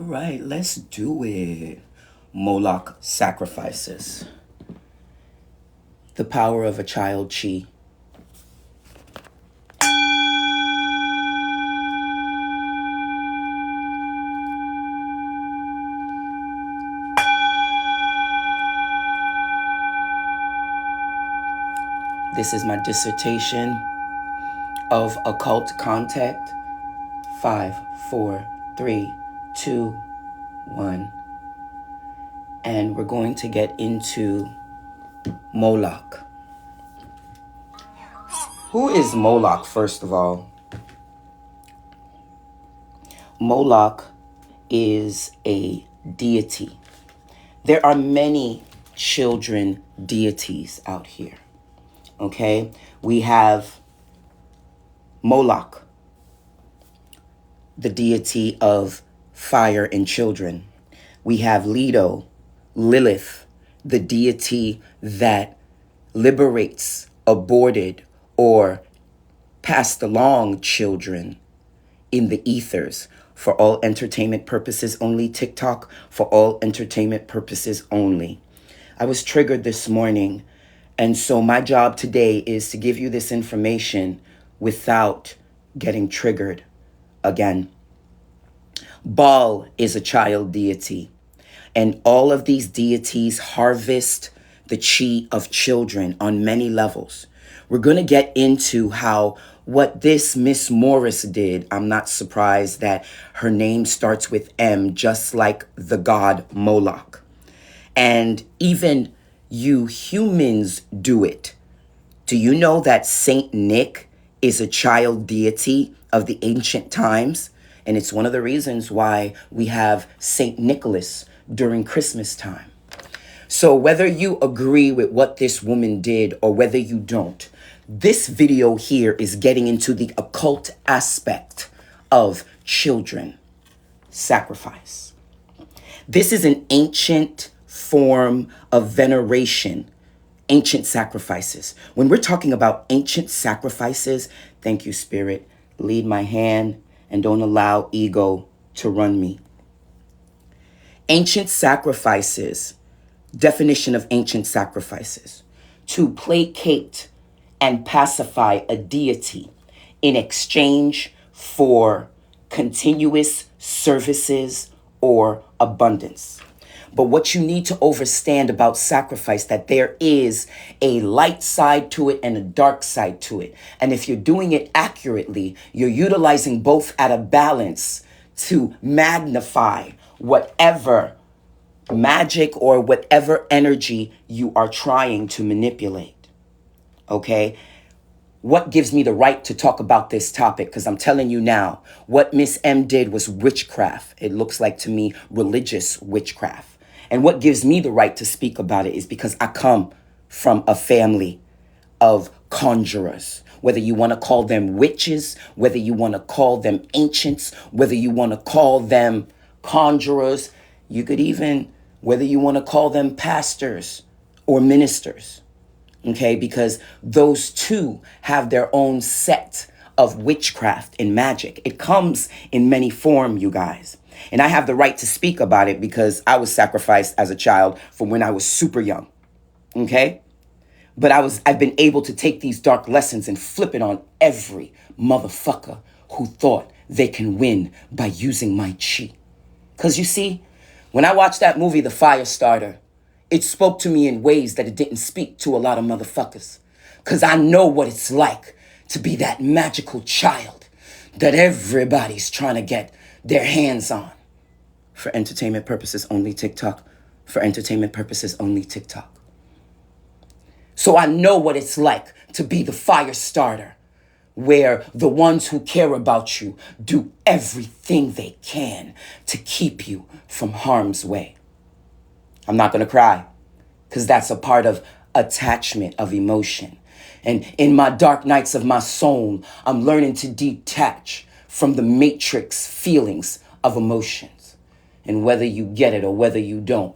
right, let's do it. Moloch sacrifices. The power of a child chi. This is my dissertation of occult contact. 5, 4, 3, 2, 1. And we're going to get into Moloch. Who is Moloch, first of all? Moloch is a deity. There are many children deities out here. Okay? We have Moloch, the deity of fire and children. We have Leto, Lilith, the deity that liberates aborted or passed along children in the ethers. For all entertainment purposes only, TikTok, for all entertainment purposes only. I was triggered this morning, and so my job today is to give you this information without getting triggered again. Baal is a child deity, and all of these deities harvest the chi of children on many levels. We're going to get into how what this Miss Morris did. I'm not surprised that her name starts with M, just like the god Moloch. And even you humans do it. Do you know that Saint Nick is a child deity of the ancient times? And it's one of the reasons why we have Saint Nicholas during Christmas time. So whether you agree with what this woman did or whether you don't, this video here is getting into the occult aspect of children sacrifice. This is an ancient form of veneration, ancient sacrifices. When we're talking about ancient sacrifices, thank you, Spirit, lead my hand and don't allow ego to run me. Ancient sacrifices, definition of ancient sacrifices: to placate and pacify a deity in exchange for continuous services or abundance. But what you need to understand about sacrifice, that there is a light side to it and a dark side to it. And if you're doing it accurately, you're utilizing both at a balance to magnify whatever magic or whatever energy you are trying to manipulate. Okay? What gives me the right to talk about this topic? Because I'm telling you now, what Miss M did was witchcraft. It looks like to me religious witchcraft. And what gives me the right to speak about it is because I come from a family of conjurers. Whether you want to call them witches, whether you want to call them ancients, whether you want to call them conjurers, you could even, whether you want to call them pastors or ministers. Okay, because those two have their own set of witchcraft and magic. It comes in many forms, you guys. And I have the right to speak about it because I was sacrificed as a child from when I was super young. Okay? But I've been able to take these dark lessons and flip it on every motherfucker who thought they can win by using my chi. Because you see, when I watched that movie, The Firestarter, it spoke to me in ways that it didn't speak to a lot of motherfuckers. Because I know what it's like to be that magical child that everybody's trying to get their hands on. For entertainment purposes only, TikTok. For entertainment purposes only, TikTok. So I know what it's like to be the fire starter, where the ones who care about you do everything they can to keep you from harm's way. I'm not going to cry, because that's a part of attachment of emotion. And in my dark nights of my soul, I'm learning to detach from the matrix feelings of emotions. And whether you get it or whether you don't,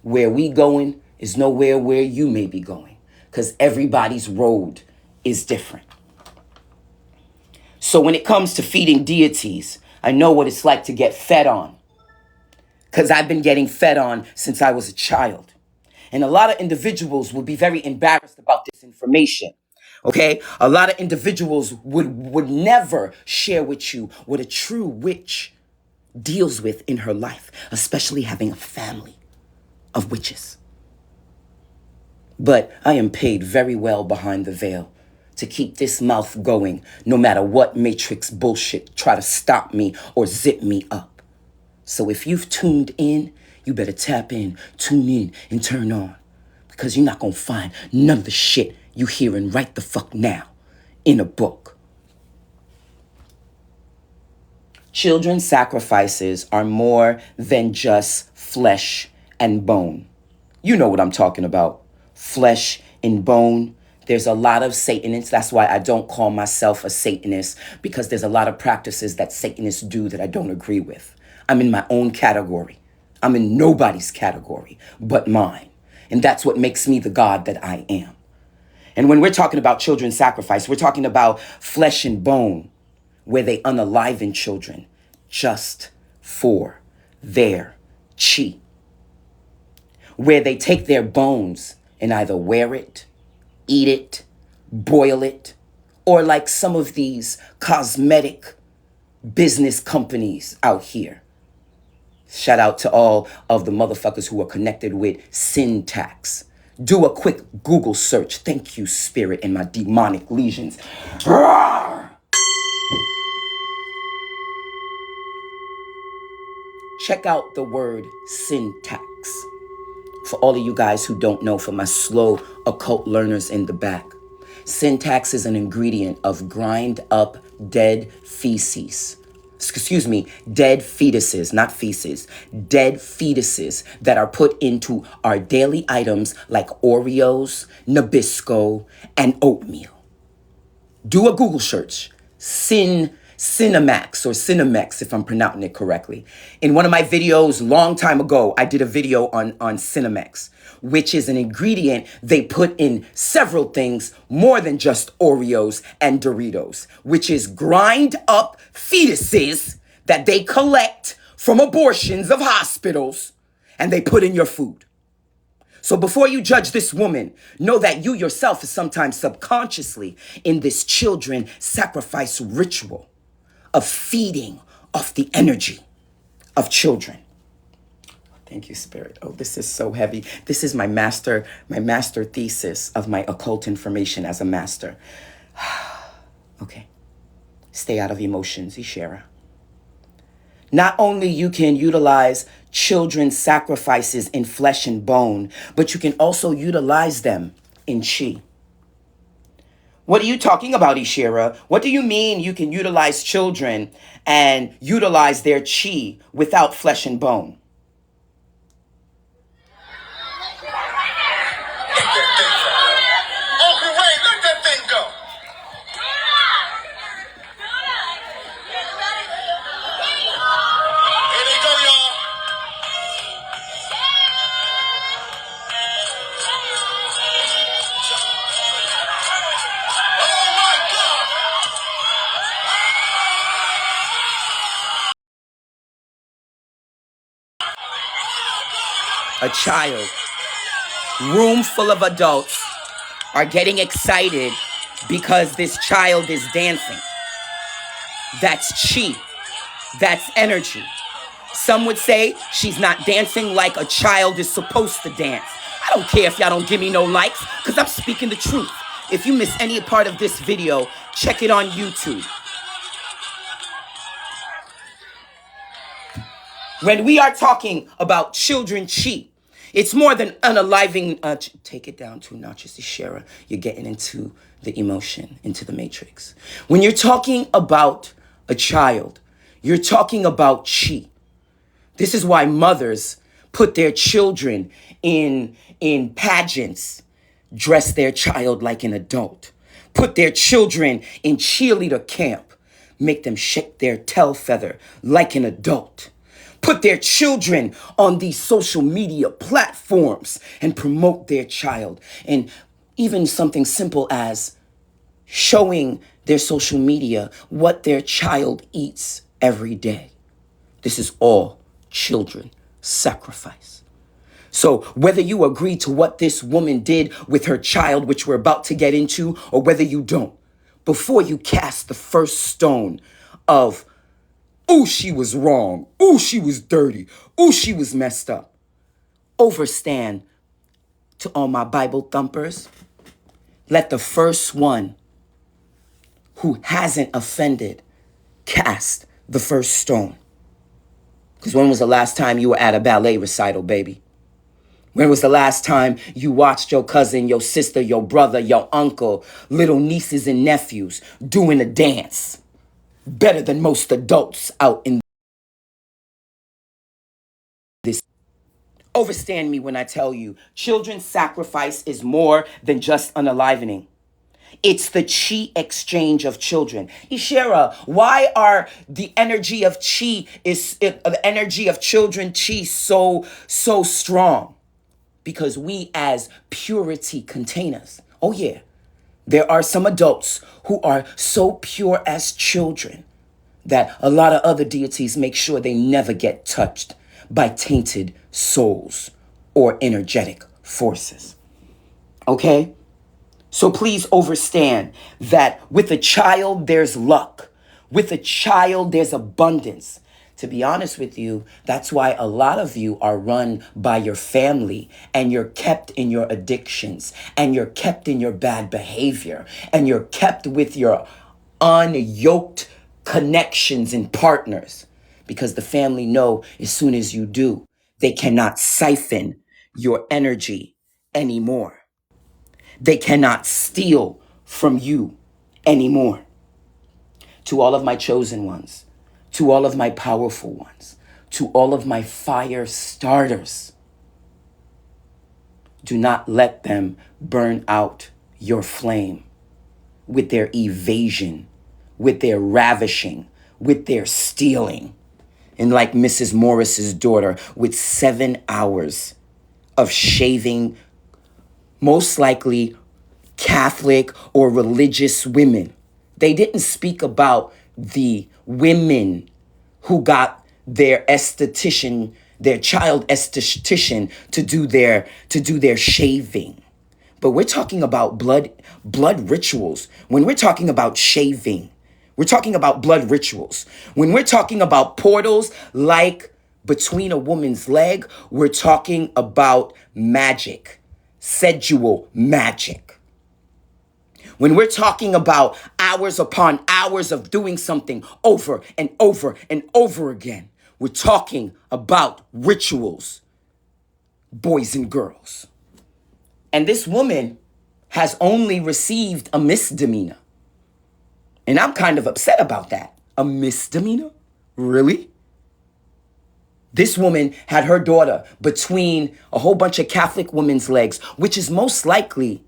where we going is nowhere where you may be going, because everybody's road is different. So when it comes to feeding deities, I know what it's like to get fed on. because I've been getting fed on since I was a child. And a lot of individuals would be very embarrassed about this information. Okay? A lot of individuals would never share with you what a true witch deals with in her life, especially having a family of witches. But I am paid very well behind the veil to keep this mouth going no matter what matrix bullshit try to stop me or zip me up. So if you've tuned in, you better tap in, tune in, and turn on. Because you're not going to find none of the shit you hearing right the fuck now in a book. Children's sacrifices are more than just flesh and bone. You know what I'm talking about. Flesh and bone. There's a lot of Satanists. That's why I don't call myself a Satanist, because there's a lot of practices that Satanists do that I don't agree with. I'm in my own category. I'm in nobody's category but mine. And that's what makes me the God that I am. And when we're talking about children's sacrifice, we're talking about flesh and bone, where they unaliven children just for their chi. Where they take their bones and either wear it, eat it, boil it, or like some of these cosmetic business companies out here. Shout out to all of the motherfuckers who are connected with syntax. Do a quick Google search. Thank you, spirit, and my demonic legions. Roar! Check out the word syntax. For all of you guys who don't know, for my slow occult learners in the back, syntax is an ingredient of grind up dead feces. Dead fetuses, not feces. Dead fetuses that are put into our daily items like Oreos, Nabisco, and oatmeal. Do a Google search. Cinemax or Cinemex, if I'm pronouncing it correctly. In one of my videos, long time ago, I did a video on Cinemex, which is an ingredient they put in several things more than just Oreos and Doritos, which is grind up fetuses that they collect from abortions of hospitals and they put in your food. So before you judge this woman, know that you yourself is sometimes subconsciously in this children sacrifice ritual of feeding off the energy of children. Thank you, Spirit. Oh, this is so heavy. This is my master thesis of my occult information as a master. Okay. Stay out of emotions, Ishera. Not only you can utilize children's sacrifices in flesh and bone, but you can also utilize them in chi. What are you talking about, Ishera? What do you mean you can utilize children and utilize their chi without flesh and bone? A child, room full of adults are getting excited because this child is dancing. That's chi. That's energy. Some would say she's not dancing like a child is supposed to dance. I don't care if y'all don't give me no likes, because I'm speaking the truth. If you miss any part of this video, check it on YouTube. When we are talking about children chi, it's more than unaliving. Take it down 2 notches, Ishera. You're getting into the emotion, into the matrix. When you're talking about a child, you're talking about chi. This is why mothers put their children in pageants, dress their child like an adult, put their children in cheerleader camp, make them shake their tail feather like an adult. Put their children on these social media platforms and promote their child. And even something simple as showing their social media what their child eats every day. This is all children sacrifice. So whether you agree to what this woman did with her child, which we're about to get into, or whether you don't, before you cast the first stone of, ooh, she was wrong, ooh, she was dirty, ooh, she was messed up, overstand, to all my Bible thumpers, let the first one who hasn't offended cast the first stone. Because when was the last time you were at a ballet recital, baby? When was the last time you watched your cousin, your sister, your brother, your uncle, little nieces and nephews doing a dance better than most adults out in this? Overstand me when I tell you, children's sacrifice is more than just unalivening. It's the chi exchange of children. Ishera, why are the energy of the energy of children chi so strong? Because we as purity containers. Oh yeah, there are some adults who are so pure as children that a lot of other deities make sure they never get touched by tainted souls or energetic forces. Okay? So please understand that with a child, there's luck. With a child, there's abundance. To be honest with you, that's why a lot of you are run by your family and you're kept in your addictions and you're kept in your bad behavior and you're kept with your unyoked connections and partners, because the family know as soon as you do, they cannot siphon your energy anymore. They cannot steal from you anymore. To all of my chosen ones, to all of my powerful ones, to all of my fire starters, do not let them burn out your flame with their evasion, with their ravishing, with their stealing. And like Mrs. Morris's daughter, with 7 hours of shaving, most likely Catholic or religious women. They didn't speak about the women who got their esthetician, their child esthetician to do their shaving. But we're talking about blood rituals. When we're talking about shaving, we're talking about blood rituals. When we're talking about portals like between a woman's leg, we're talking about magic, sexual magic. When we're talking about hours upon hours of doing something over and over and over again, we're talking about rituals, boys and girls. And this woman has only received a misdemeanor. And I'm kind of upset about that. A misdemeanor? Really? This woman had her daughter between a whole bunch of Catholic women's legs, which is most likely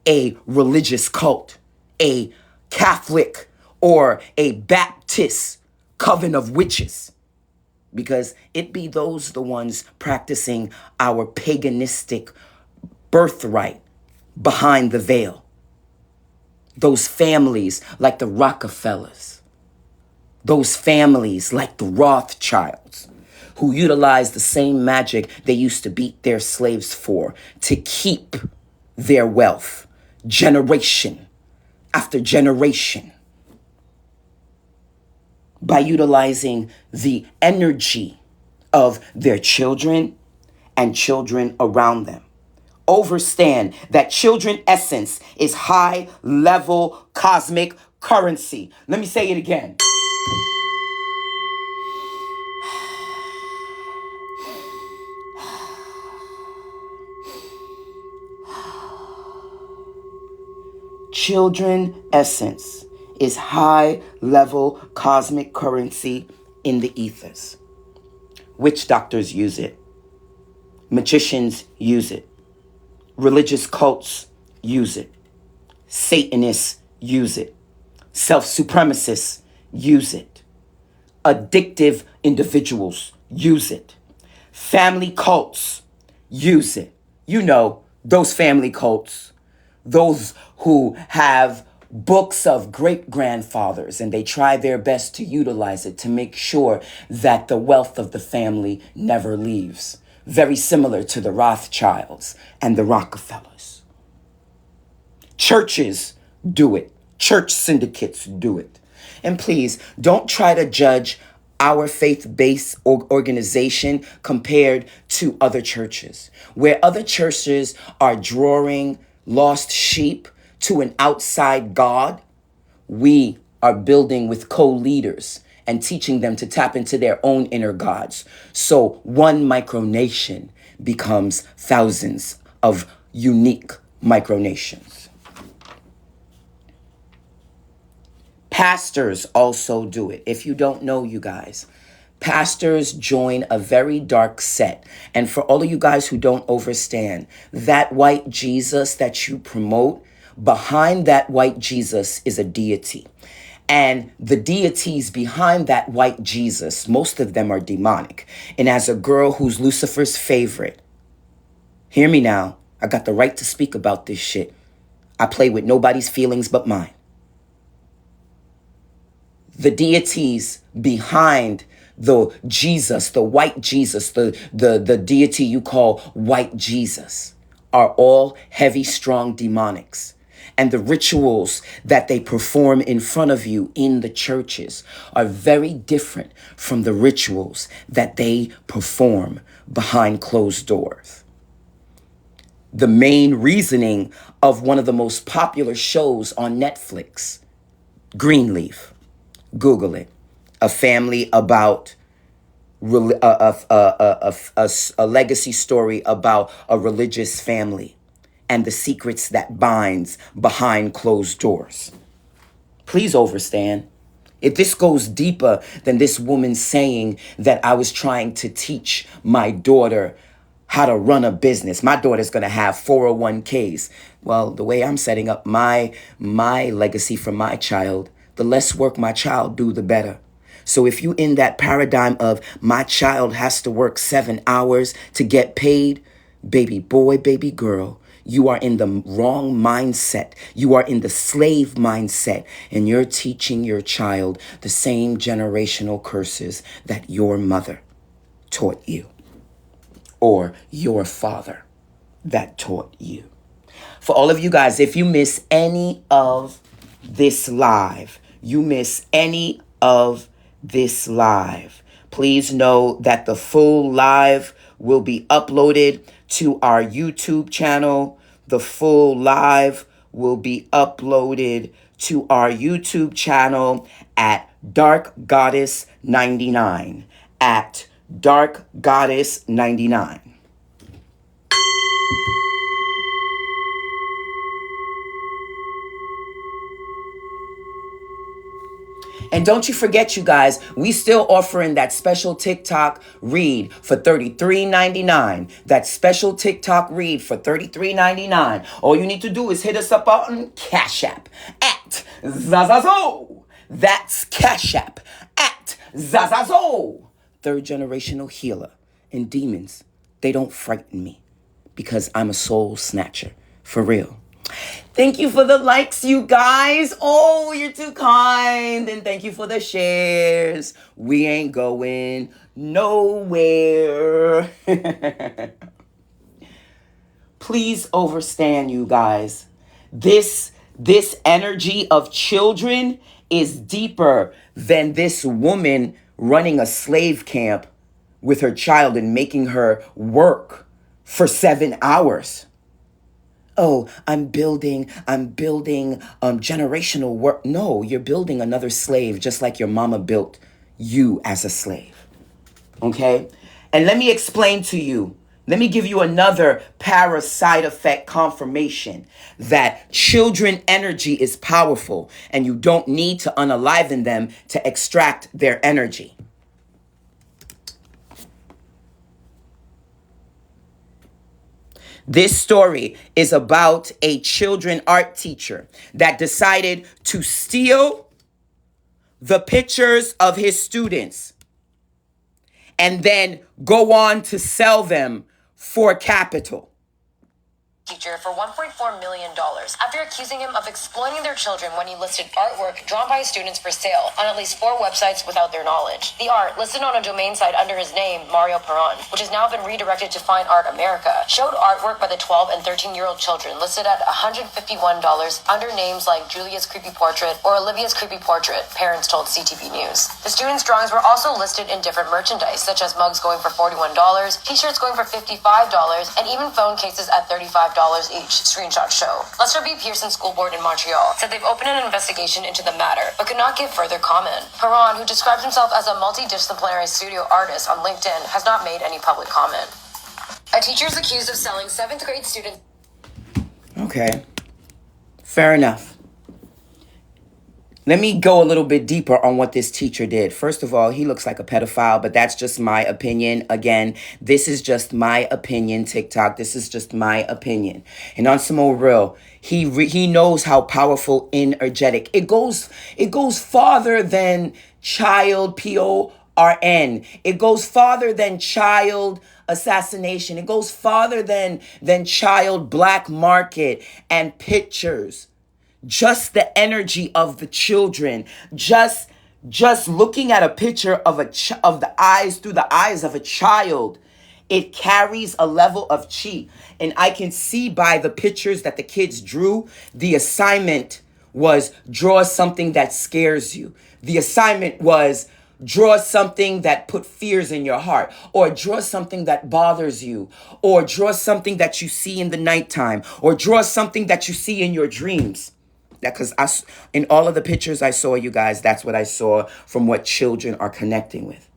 a religious cult, a Catholic or a Baptist coven of witches, because it be those the ones practicing our paganistic birthright behind the veil. Those families like the Rockefellers, those families like the Rothschilds, who utilize the same magic they used to beat their slaves for to keep their wealth, generation after generation, by utilizing the energy of their children and children around them. Understand that children essence is high level cosmic currency. Let me say it again. Children essence is high level cosmic currency in the ethers. Witch doctors use it. Magicians use it. Religious cults use it. Satanists use it. Self-supremacists use it. Addictive individuals use it. Family cults use it. You know, those family cults. Those who have books of great-grandfathers, and they try their best to utilize it to make sure that the wealth of the family never leaves. Very similar to the Rothschilds and the Rockefellers. Churches do it. Church syndicates do it. And please, don't try to judge our faith-based organization compared to other churches. Where other churches are drawing lost sheep to an outside God, we are building with co-leaders and teaching them to tap into their own inner gods. So one micronation becomes thousands of unique micronations. Pastors also do it. If you don't know, you guys, pastors join a very dark set. And for all of you guys who don't understand, that white Jesus that you promote, behind that white Jesus is a deity. And the deities behind that white Jesus, most of them are demonic. And as a girl who's Lucifer's favorite, hear me now, I got the right to speak about this shit. I play with nobody's feelings but mine. The deities behind the Jesus, the white Jesus, the deity you call white Jesus, are all heavy, strong demonics. And the rituals that they perform in front of you in the churches are very different from the rituals that they perform behind closed doors. The main reasoning of one of the most popular shows on Netflix, Greenleaf, Google it. A family about a legacy story about a religious family and the secrets that binds behind closed doors. Please understand. If this goes deeper than this woman saying that I was trying to teach my daughter how to run a business. My daughter's going to have 401ks. Well, the way I'm setting up my legacy for my child, the less work my child do, the better. So if you in that paradigm of my child has to work 7 hours to get paid, baby boy, baby girl, you are in the wrong mindset. You are in the slave mindset, and you're teaching your child the same generational curses that your mother taught you or your father that taught you. For all of you guys, if you miss any of this live, please know that the full live will be uploaded to our YouTube channel. The full live will be uploaded to our YouTube channel at Dark Goddess 99. At Dark Goddess 99. And don't you forget, you guys, we still offering that special TikTok read for $33.99. That special TikTok read for $33.99. All you need to do is hit us up on Cash App at Zazazo. That's Cash App at Zazazo. Third generational healer. And demons, they don't frighten me because I'm a soul snatcher. For real. Thank you for the likes, you guys. Oh, you're too kind. And thank you for the shares. We ain't going nowhere. Please understand, you guys. This energy of children is deeper than this woman running a slave camp with her child and making her work for 7 hours. Oh, I'm building generational work. No, you're building another slave just like your mama built you as a slave. Okay? And let me explain to you. Let me give you another side effect confirmation that children energy is powerful and you don't need to unaliven them to extract their energy. This story is about a children art teacher that decided to steal the pictures of his students and then go on to sell them for capital. teacher for $1.4 million after accusing him of exploiting their children when he listed artwork drawn by his students for sale on at least 4 websites without their knowledge. The art, listed on a domain site under his name, Mario Perron, which has now been redirected to Fine Art America, showed artwork by the 12 and 13-year-old children listed at $151 under names like Julia's Creepy Portrait or Olivia's Creepy Portrait, parents told CTV News. The students' drawings were also listed in different merchandise, such as mugs going for $41, t-shirts going for $55, and even phone cases at $35 each, screenshots show. Lester B. Pearson School Board in Montreal said they've opened an investigation into the matter, but could not give further comment. Perron, who describes himself as a multidisciplinary studio artist on LinkedIn, has not made any public comment. A teacher is accused of selling 7th grade students. Okay, fair enough. Let me go a little bit deeper on what this teacher did. First of all, he looks like a pedophile, but that's just my opinion. Again, this is just my opinion, TikTok. This is just my opinion. And on some more real, he knows how powerful, energetic. It goes farther than child, PORN. It goes farther than child assassination. It goes farther than child black market and pictures. Just the energy of the children, just looking at a picture of the eyes through the eyes of a child, it carries a level of chi. And I can see by the pictures that the kids drew, the assignment was draw something that scares you. The assignment was draw something that put fears in your heart, or draw something that bothers you, or draw something that you see in the nighttime, or draw something that you see in your dreams. Because in all of the pictures I saw, you guys, that's what I saw from what children are connecting with.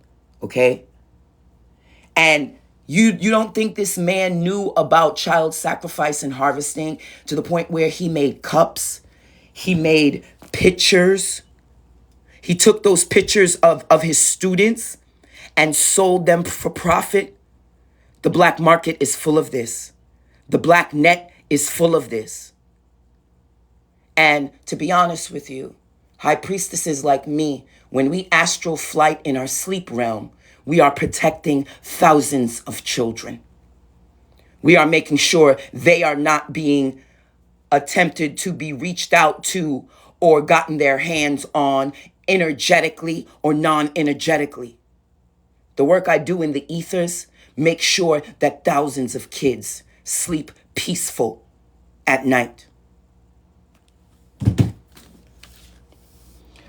Okay? And you don't think this man knew about child sacrifice and harvesting to the point where he made cups, he made pictures, he took those pictures of his students and sold them for profit? The black market is full of this. The black net is full of this. And to be honest with you, high priestesses like me, when we astral flight in our sleep realm, we are protecting thousands of children. We are making sure they are not being attempted to be reached out to or gotten their hands on energetically or non-energetically. The work I do in the ethers makes sure that thousands of kids sleep peaceful at night.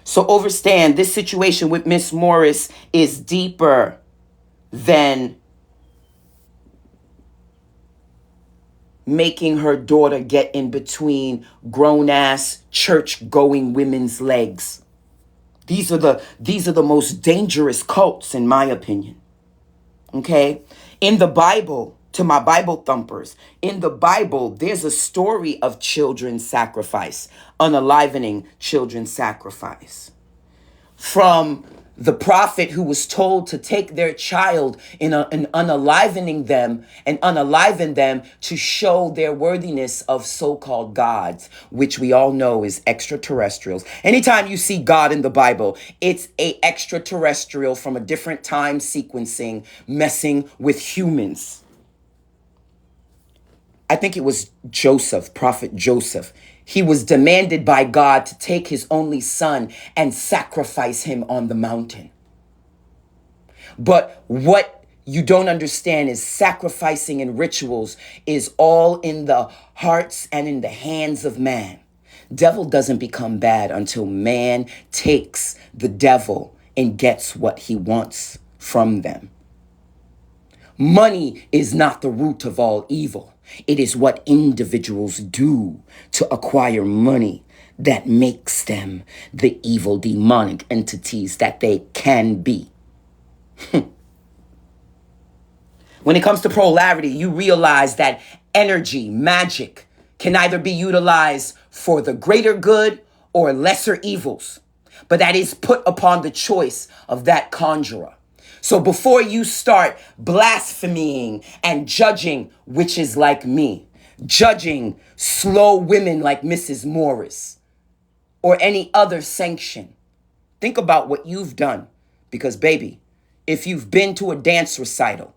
So understand, this situation with Miss Morris is deeper than making her daughter get in between grown-ass church-going women's legs. These are the most dangerous cults, in my opinion. Okay? In the Bible, to my Bible thumpers, in the Bible, there's a story of children's sacrifice, unalivening children's sacrifice. From the prophet who was told to take their child and unalivening them and unaliven them to show their worthiness of so-called gods, which we all know is extraterrestrials. Anytime you see God in the Bible, it's a extraterrestrial from a different time sequencing messing with humans. I think it was Joseph, Prophet Joseph. He was demanded by God to take his only son and sacrifice him on the mountain. But what you don't understand is sacrificing in rituals is all in the hearts and in the hands of man. Devil doesn't become bad until man takes the devil and gets what he wants from them. Money is not the root of all evil. It is what individuals do to acquire money that makes them the evil demonic entities that they can be. When it comes to polarity, you realize that energy, magic, can either be utilized for the greater good or lesser evils, but that is put upon the choice of that conjurer. So before you start blaspheming and judging witches like me, judging slow women like Mrs. Morris, or any other sanction, think about what you've done. Because baby, if you've been to a dance recital,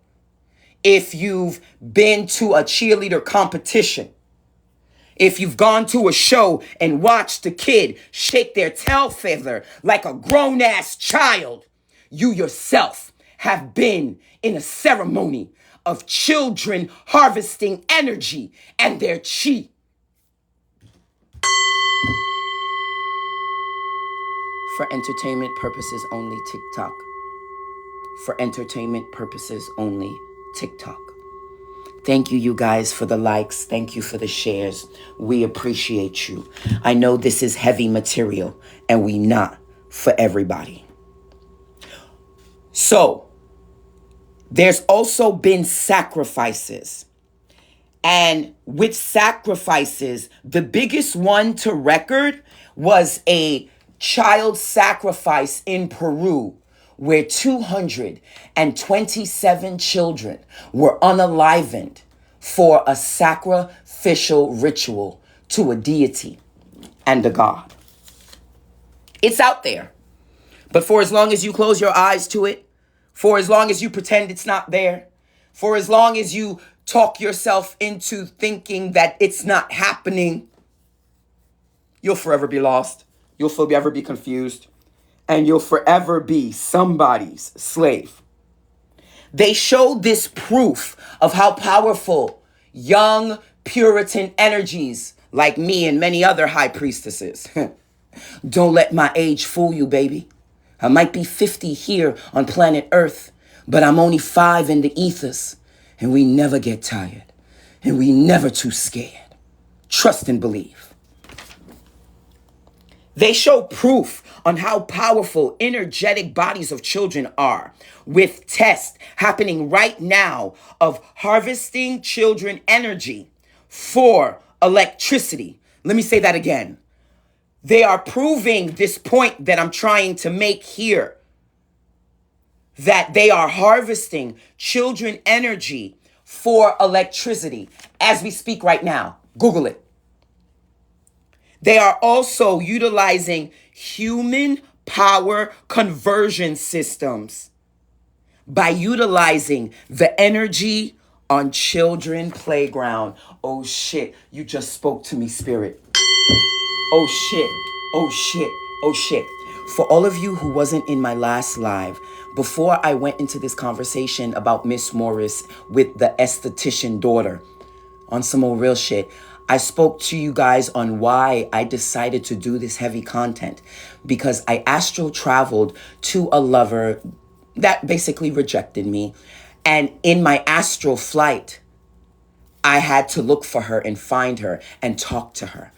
if you've been to a cheerleader competition, if you've gone to a show and watched a kid shake their tail feather like a grown-ass child, you yourself have been in a ceremony of children harvesting energy and their chi. For entertainment purposes only, TikTok. For entertainment purposes only, TikTok. Thank you, you guys, for the likes. Thank you for the shares. We appreciate you. I know this is heavy material, and we not for everybody. So, there's also been sacrifices. And with sacrifices, the biggest one to record was a child sacrifice in Peru, where 227 children were unalivened for a sacrificial ritual to a deity and a god. It's out there. But for as long as you close your eyes to it, for as long as you pretend it's not there, for as long as you talk yourself into thinking that it's not happening, you'll forever be lost. You'll forever be confused. And you'll forever be somebody's slave. They showed this proof of how powerful young Puritan energies like me and many other high priestesses. Don't let my age fool you, baby. I might be 50 here on planet Earth, but I'm only 5 in the ethers. And we never get tired. And we never too scared. Trust and believe. They show proof on how powerful energetic bodies of children are, with tests happening right now of harvesting children energy for electricity. Let me say that again. They are proving this point that I'm trying to make here, that they are harvesting children energy for electricity as we speak right now. Google it. They are also utilizing human power conversion systems by utilizing the energy on children playground. Oh shit, you just spoke to me, spirit. Oh shit, oh shit, oh shit. For all of you who wasn't in my last live, before I went into this conversation about Miss Morris with the esthetician daughter, on some more real shit, I spoke to you guys on why I decided to do this heavy content. Because I astral traveled to a lover that basically rejected me. And in my astral flight, I had to look for her and find her and talk to her.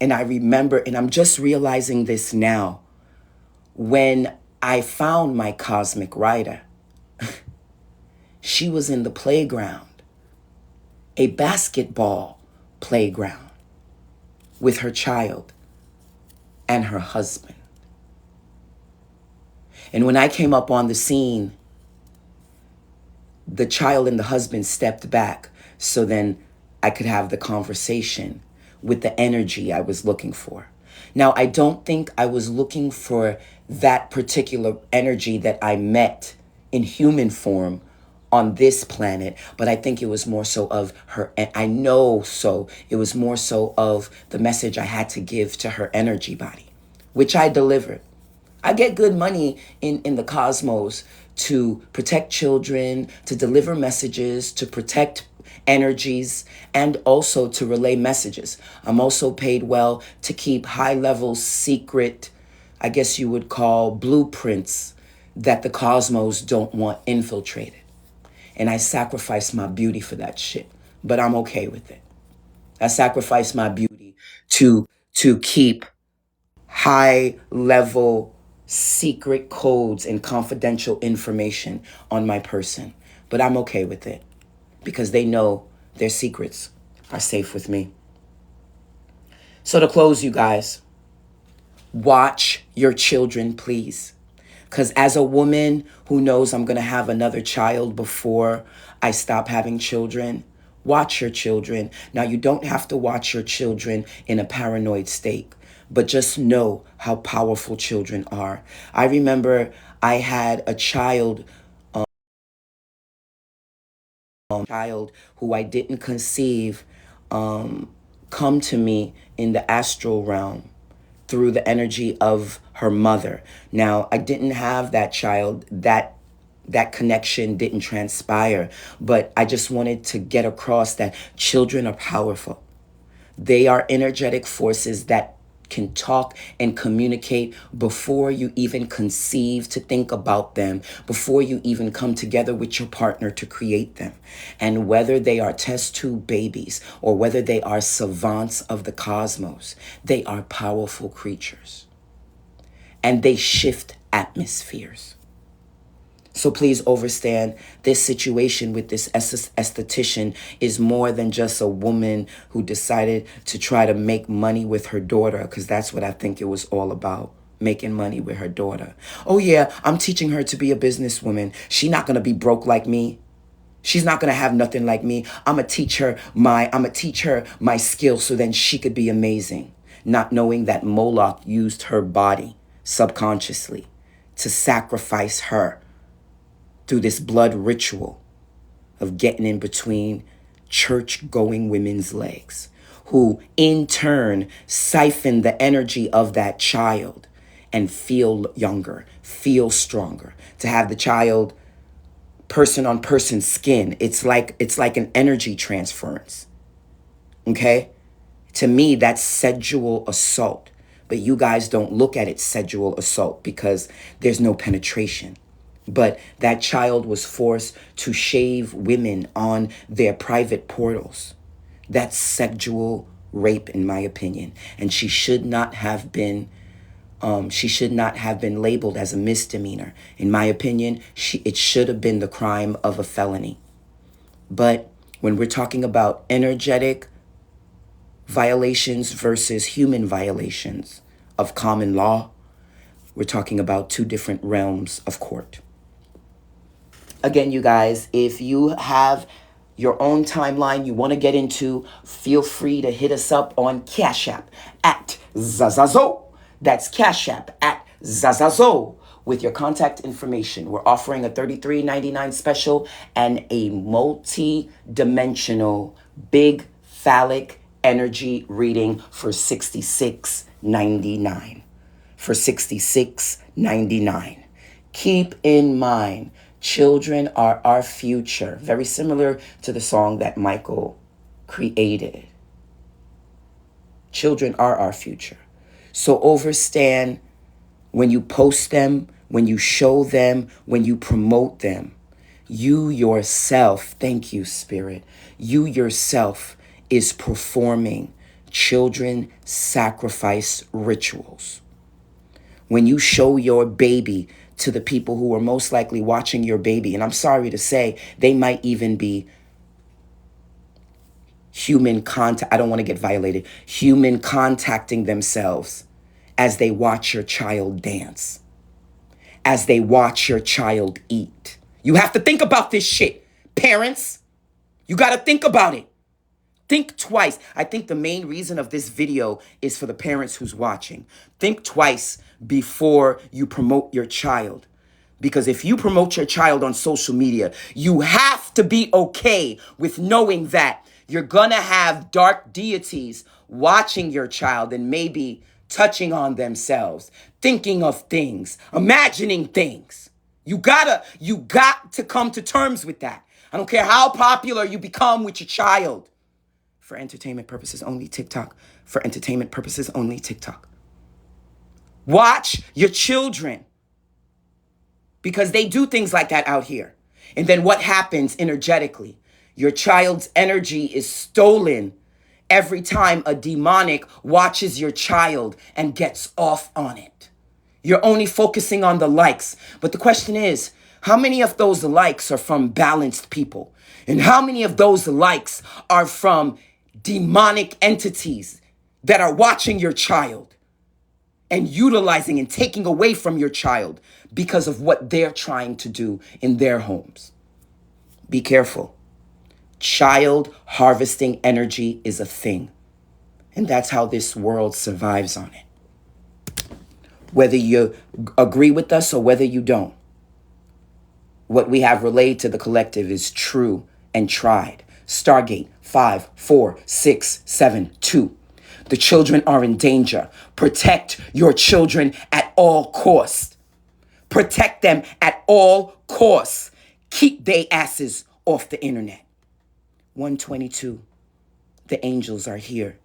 And I remember, and I'm just realizing this now, when I found my cosmic rider, she was in the playground, a basketball playground, with her child and her husband. And when I came up on the scene, the child and the husband stepped back so then I could have the conversation with the energy I was looking for. Now, I don't think I was looking for that particular energy that I met in human form on this planet, but I think it was more so of her. I know so it was more so of the message I had to give to her energy body, which I delivered. I get good money in the cosmos to protect children, to deliver messages, to protect energies, and also to relay messages. I'm also paid well to keep high-level secret, I guess you would call blueprints that the cosmos don't want infiltrated. And I sacrifice my beauty for that shit, but I'm okay with it. I sacrifice my beauty to keep high-level secret codes and confidential information on my person. But I'm okay with it because they know their secrets are safe with me. So to close, you guys, watch your children, please. Because as a woman who knows I'm going to have another child before I stop having children, watch your children. Now, you don't have to watch your children in a paranoid state, but just know how powerful children are. I remember I had a child child who I didn't conceive come to me in the astral realm through the energy of her mother. Now, I didn't have that child. That connection didn't transpire, but I just wanted to get across that children are powerful. They are energetic forces that can talk and communicate before you even conceive to think about them, before you even come together with your partner to create them. And whether they are test tube babies or whether they are savants of the cosmos, they are powerful creatures. And they shift atmospheres. So please understand this situation with this esthetician is more than just a woman who decided to try to make money with her daughter, because that's what I think it was all about, making money with her daughter. Oh yeah, I'm teaching her to be a businesswoman. She's not going to be broke like me. She's not going to have nothing like me. I'm going to teach her my skill so then she could be amazing. Not knowing that Moloch used her body subconsciously to sacrifice her through this blood ritual of getting in between church-going women's legs, who in turn siphon the energy of that child and feel younger, feel stronger. To have the child person on person skin, it's like an energy transference. Okay? To me, that's sexual assault. But you guys don't look at it sexual assault because there's no penetration. But that child was forced to shave women on their private portals. That's sexual rape, in my opinion. And she should not have been labeled as a misdemeanor. In my opinion, it should have been the crime of a felony. But when we're talking about energetic violations versus human violations of common law, we're talking about two different realms of court. Again, you guys, if you have your own timeline you want to get into, feel free to hit us up on Cash App at Zazazo. That's Cash App at Zazazo with your contact information. We're offering a $33.99 special and a multi-dimensional big phallic energy reading for $66.99. For $66.99. Keep in mind, children are our future. Very similar to the song that Michael created. Children are our future. So understand, when you post them, when you show them, when you promote them, you yourself, thank you, Spirit, you yourself is performing children sacrifice rituals. When you show your baby to the people who are most likely watching your baby, and I'm sorry to say, they might even be human contact. I don't want to get violated. Human contacting themselves as they watch your child dance, as they watch your child eat. You have to think about this shit, parents. You got to think about it. Think twice. I think the main reason of this video is for the parents who's watching. Think twice before you promote your child. Because if you promote your child on social media, you have to be okay with knowing that you're going to have dark deities watching your child and maybe touching on themselves, thinking of things, imagining things. You got to come to terms with that. I don't care how popular you become with your child. For entertainment purposes only, TikTok. For entertainment purposes only, TikTok. Watch your children, because they do things like that out here. And then what happens energetically? Your child's energy is stolen every time a demonic watches your child and gets off on it. You're only focusing on the likes. But the question is, how many of those likes are from balanced people? And how many of those likes are from demonic entities that are watching your child and utilizing and taking away from your child because of what they're trying to do in their homes? Be careful. Child harvesting energy is a thing. And that's how this world survives on it. Whether you agree with us or whether you don't, what we have relayed to the collective is true and tried. Stargate 54672. The children are in danger. Protect your children at all costs. Protect them at all costs. Keep they asses off the internet. 122. The angels are here,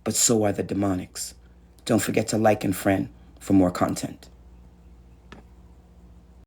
but so are the demonics. Don't forget to like and friend for more content.